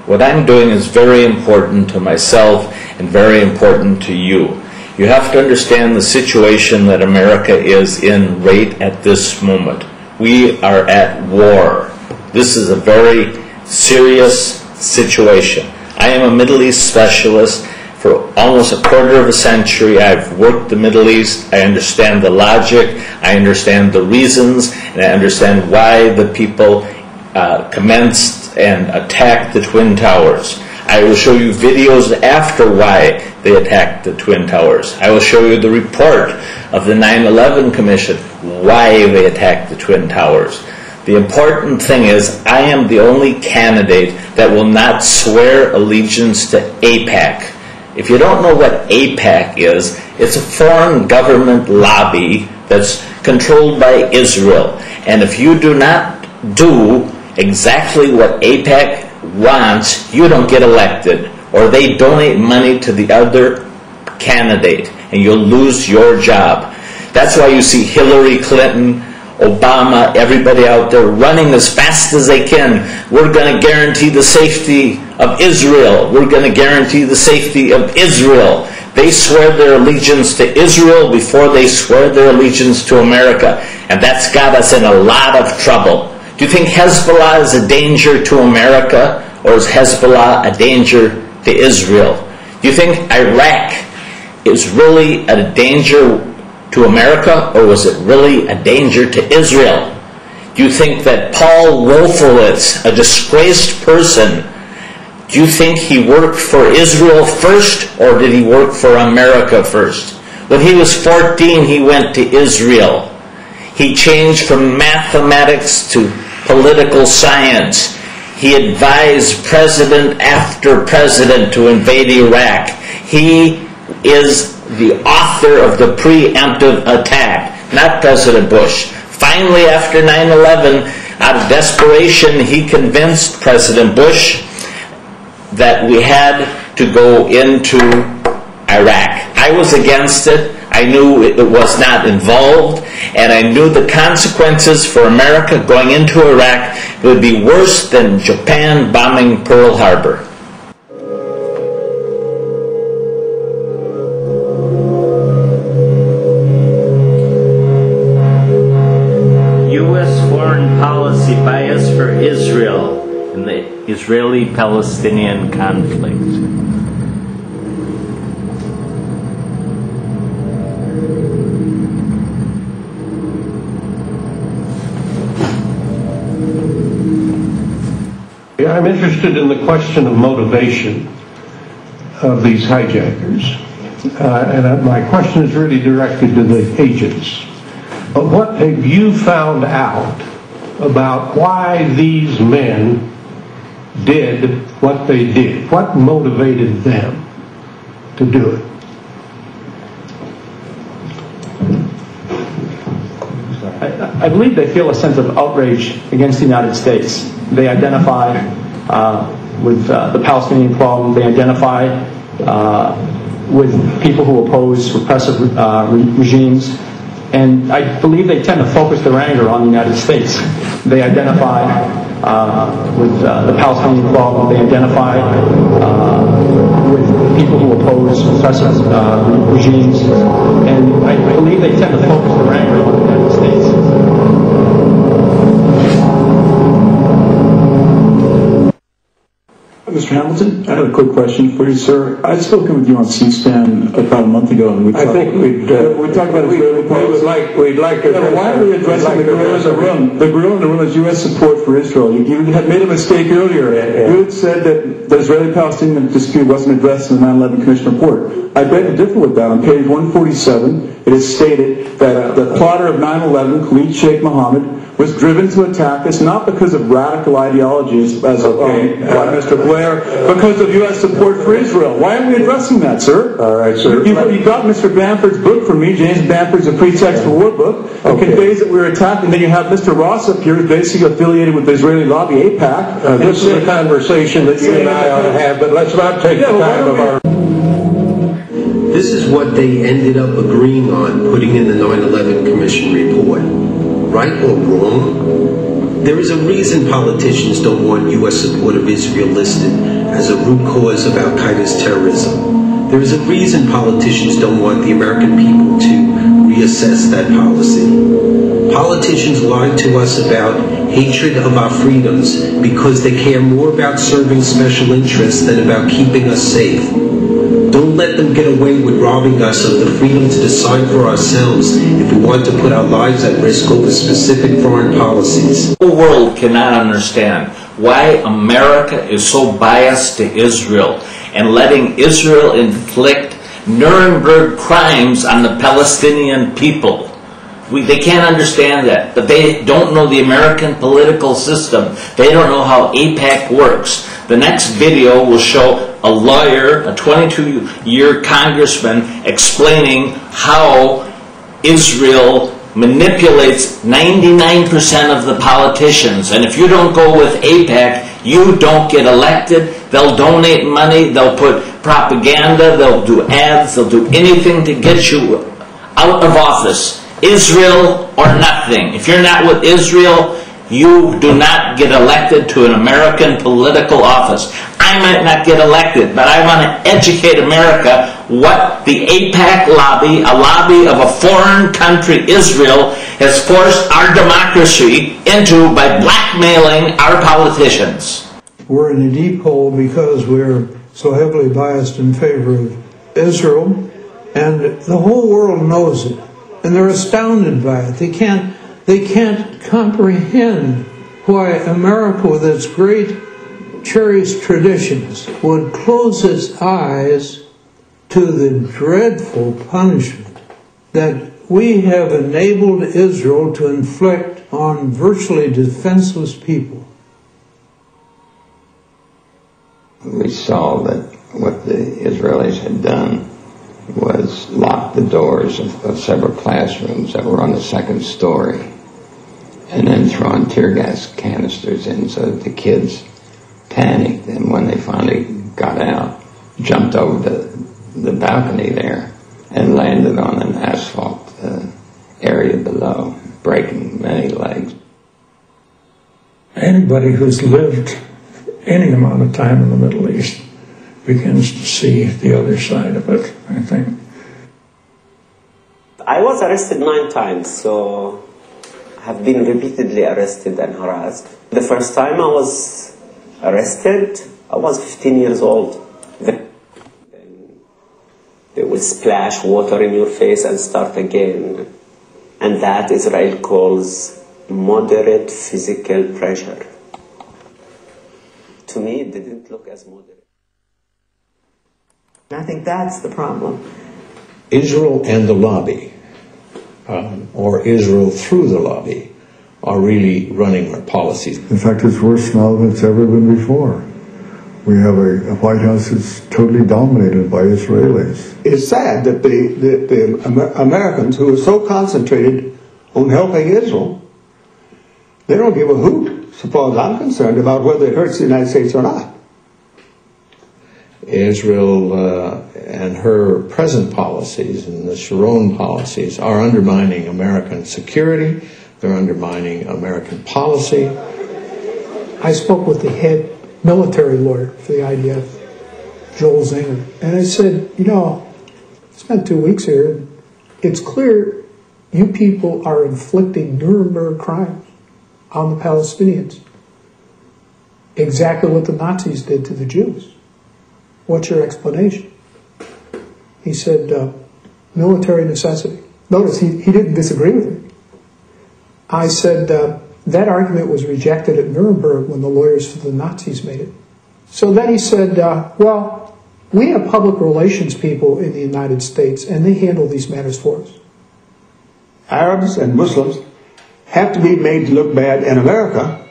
What I'm doing is very important to myself and very important to you. You have to understand the situation that America is in right at this moment. We are at war. This is a very serious situation. I am a Middle East specialist. For almost a quarter of a century, I've worked the Middle East. I understand the logic, I understand the reasons, and I understand why the people commenced and attacked the Twin Towers. I will show you videos after why they attacked the Twin Towers. I will show you the report of the 9/11 Commission, why they attacked the Twin Towers. The important thing is, I am the only candidate that will not swear allegiance to AIPAC. If you don't know what AIPAC is, it's a foreign government lobby that's controlled by Israel. And if you do not do exactly what AIPAC wants, you don't get elected. Or they donate money to the other candidate, and you'll lose your job. That's why you see Hillary Clinton, Obama, everybody out there running as fast as they can. We're going to guarantee the safety of Israel. We're going to guarantee the safety of Israel. They swear their allegiance to Israel before they swear their allegiance to America. And that's got us in a lot of trouble. Do you think Hezbollah is a danger to America, or is Hezbollah a danger to Israel? Do you think Iraq is really a danger to America, or was it really a danger to Israel? Do you think that Paul Wolfowitz, a disgraced person, do you think he worked for Israel first, or did he work for America first? When he was 14, he went to Israel. He changed from mathematics to political science. He advised president after president to invade Iraq. He is the author of the preemptive attack, not President Bush. Finally, after 9/11, out of desperation, he convinced President Bush that we had to go into Iraq. I was against it. I knew it was not involved, and I knew the consequences for America going into Iraq would be worse than Japan bombing Pearl Harbor. U.S. foreign policy bias for Israel in the Israeli-Palestinian conflict. I'm interested in the question of motivation of these hijackers. And my question is really directed to the agents. What have you found out about why these men did what they did? What motivated them to do it? I believe they feel a sense of outrage against the United States. They identify with the Palestinian problem. They identify with people who oppose repressive regimes. And I believe they tend to focus their anger on the United States. They identify with the Palestinian problem. They identify with people who oppose repressive regimes. And I believe they tend to focus their anger on the United States. Mr. Hamilton, I have a quick question for you, sir. I'd spoken with you on C-SPAN about a month ago, and we talked about Israeli policy. We'd like to. Why are we addressing the gorilla in the room? The gorilla in the room is U.S. support for Israel. You had made a mistake earlier. You had said that the Israeli-Palestinian dispute wasn't addressed in the 9/11 Commission report. I beg to differ with that. On page 147, it is stated that the plotter of 9/11, Khalid Sheikh Mohammed, was driven to attack us not because of radical ideologies, by Mr. Blair, because of U.S. support for Israel. Why aren't we addressing that, sir? All right, sir. You got Mr. Bamford's book from me, James Bamford's A Pretext for War book. It conveys that we're attacking. Then you have Mr. Ross up here, who's basically affiliated with the Israeli lobby, AIPAC. This is a conversation that you and I ought to have, but let's not take the time of our... This is what they ended up agreeing on, putting in the 9/11 Commission report. Right or wrong, There is a reason politicians don't want U.S. support of Israel listed as a root cause of Al-Qaeda's terrorism. There is a reason politicians don't want the American people to reassess that policy. Politicians lie to us about hatred of our freedoms because they care more about serving special interests than about keeping us safe. Don't let them get away with robbing us of the freedom to decide for ourselves if we want to put our lives at risk over specific foreign policies. The whole world cannot understand why America is so biased to Israel and letting Israel inflict Nuremberg crimes on the Palestinian people. They can't understand that, but they don't know the American political system. They don't know how AIPAC works. The next video will show a lawyer, a 22-year congressman, explaining how Israel manipulates 99% of the politicians. And if you don't go with AIPAC, you don't get elected. They'll donate money, they'll put propaganda, they'll do ads, they'll do anything to get you out of office. Israel or nothing. If you're not with Israel, you do not get elected to an American political office. I might not get elected, but I want to educate America what the AIPAC lobby, a lobby of a foreign country, Israel, has forced our democracy into by blackmailing our politicians. We're in a deep hole because we're so heavily biased in favor of Israel, and the whole world knows it. And they're astounded by it. They can't comprehend why America, with its great cherished traditions, would close its eyes to the dreadful punishment that we have enabled Israel to inflict on virtually defenseless people. We saw that what the Israelis had done was lock the doors of several classrooms that were on the second story and then throwing tear gas canisters in so that the kids panicked, and when they finally got out, jumped over the balcony there and landed on an asphalt area below, breaking many legs. Anybody who's lived any amount of time in the Middle East begins to see the other side of it, I think. I was arrested 9 times, so I have been repeatedly arrested and harassed. The first time I was arrested, I was 15 years old. Then they will splash water in your face and start again. And that Israel calls moderate physical pressure. To me, it didn't look as moderate. I think that's the problem. Israel and the lobby, or Israel through the lobby, are really running our policies. In fact, it's worse now than it's ever been before. We have a White House that's totally dominated by Israelis. It's sad that the Americans who are so concentrated on helping Israel, they don't give a hoot, so far as I'm concerned, about whether it hurts the United States or not. Israel and her present policies and the Sharon policies are undermining American security. They're undermining American policy. I spoke with the head military lawyer for the IDF, Joel Zinger, and I said, you know, spent 2 weeks here. It's clear you people are inflicting Nuremberg crimes on the Palestinians. Exactly what the Nazis did to the Jews. What's your explanation? He said, military necessity. Notice, he didn't disagree with me. I said, that argument was rejected at Nuremberg when the lawyers for the Nazis made it. So then he said, well, we have public relations people in the United States, and they handle these matters for us. Arabs and Muslims have to be made to look bad in America